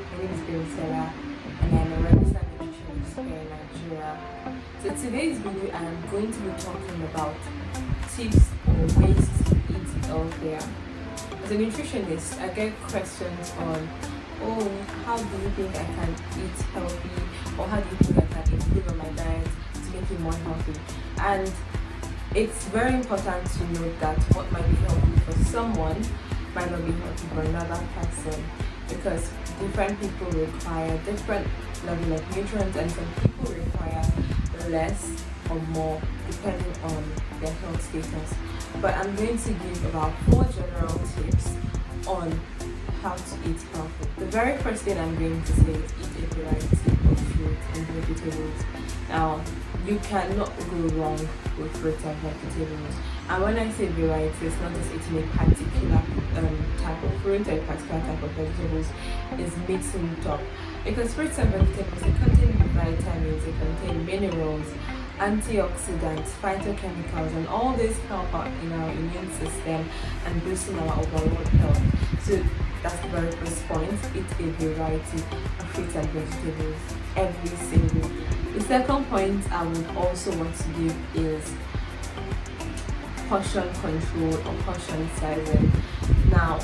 My name is Birisela and I'm a registered nutritionist here in Nigeria. So today's video I am going to be talking about tips or ways to eat healthier. As a nutritionist, I get questions on, how do you think I can eat healthy, or how do you think I can improve on my diet to make it more healthy? And it's very important to note that what might be healthy for someone might not be healthy for another person, because different people require different level of nutrients, and some people require less or more depending on their health status. But I'm going to give about 4 general tips on how to eat healthy. The very first thing I'm going to say is eat a variety of fruits and vegetables. Now, you cannot go wrong with fruits and vegetables. And when I say variety, it's not just eating a particular type of fruit or a particular type of vegetables. It's mixing it up. Because fruits and vegetables, they contain vitamins, they contain minerals, antioxidants, phytochemicals, and all this help out in our immune system and boosting our overall health. So that's the very first point. Eat a variety of fruits and vegetables every single day. The second point I would also want to give is portion control or portion sizing. Now,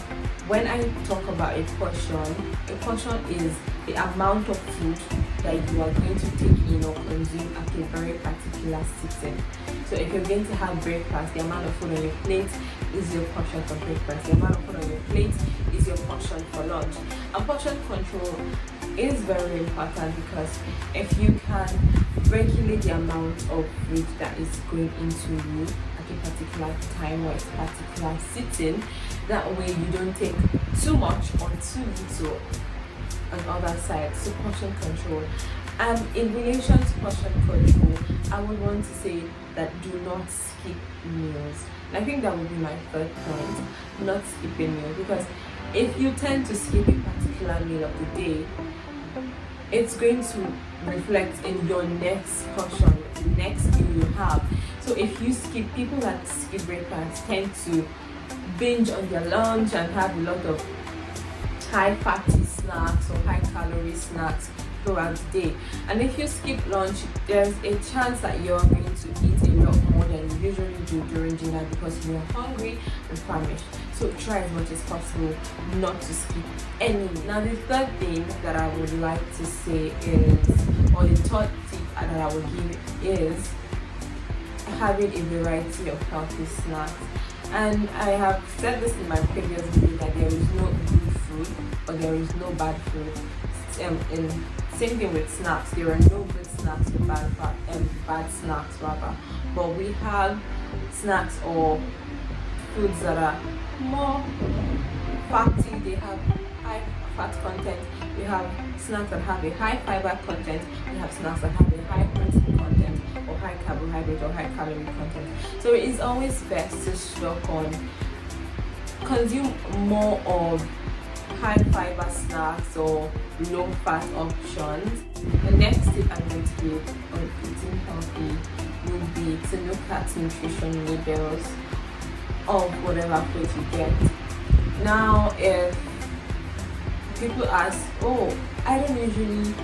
when I talk about a portion is the amount of food that you are going to take in or consume at a very particular sitting. So if you're going to have breakfast, the amount of food on your plate is your portion for breakfast. The amount of food on your plate is your portion for lunch. And portion control is very important, because if you can regulate the amount of food that is going into you at a particular time or a particular sitting, that way you don't take too much or too little on the other side. So portion control. And in relation to portion control, I would want to say that do not skip meals. And I think that would be my third point, not skipping meals, because if you tend to skip a particular meal of the day, it's going to reflect in your next portion, the next meal you have. So if you skip, people that skip breakfast tend to binge on their lunch and have a lot of high fatty snacks or high calorie snacks throughout the day. And if you skip lunch, there's a chance that you're going to eat a lot more than you usually do during dinner, because you're hungry and famished. So try as much as possible not to skip any. Now, the third thing that I would like to say is, or the third tip that I would give is having a variety of healthy snacks. And I have said this in my previous video that there is no good food or there is no bad food. Same thing with snacks. There are no good snacks or bad snacks rather. But we have snacks or foods that are more fatty. They have high fat content. We have snacks that have a high fiber content. We have snacks that have a high protein content, or high carbohydrate or high calorie content. So it is always best to stock on, consume more of high fiber snacks or low fat options. The next tip I'm going to give on eating healthy would be to look at nutrition labels of whatever food you get. Now, if people ask, I don't usually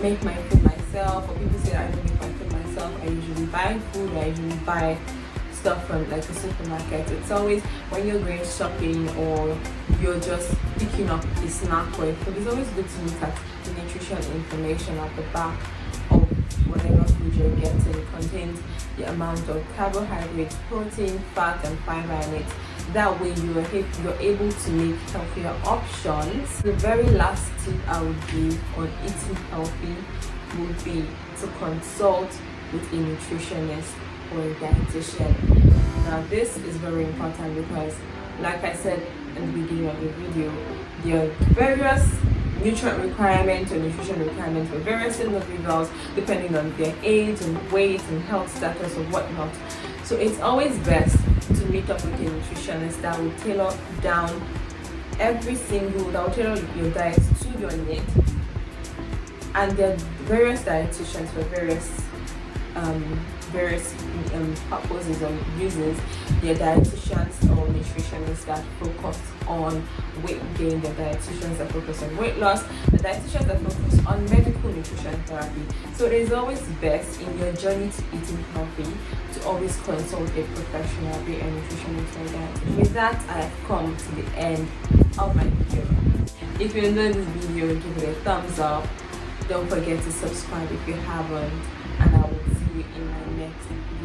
make my food myself, or people say I don't make my food myself, I usually buy food, I usually buy stuff from like a supermarket. It's always when you're going shopping or you're just picking up a snack or a food, it's always good to look at the nutrition information at the back of whatever food you're getting. It contains the amount of carbohydrates, protein, fat, and fiber in it. That way you're able to make healthier options. The very last tip I would give on eating healthy would be to consult with a nutritionist or a dietitian. Now, this is very important because, like I said in the beginning of the video, there are various nutrient requirements or nutrition requirements for various individuals depending on their age and weight and health status or whatnot. So it's always best to meet up with a nutritionist that will tailor down that will tailor your diet to your need. And there are various dietitians for various various purposes or uses. There are dietitians or nutritionists that focus on weight gain, the dietitians that focus on weight loss, the dietitians that focus on medical nutrition therapy. So it is always best in your journey to eating healthy to always consult a professional, be a nutritionist or dietitian. With that, I have come to the end of my video. If you enjoyed this video, give it a thumbs up. Don't forget to subscribe if you haven't, and I will see you in my next video.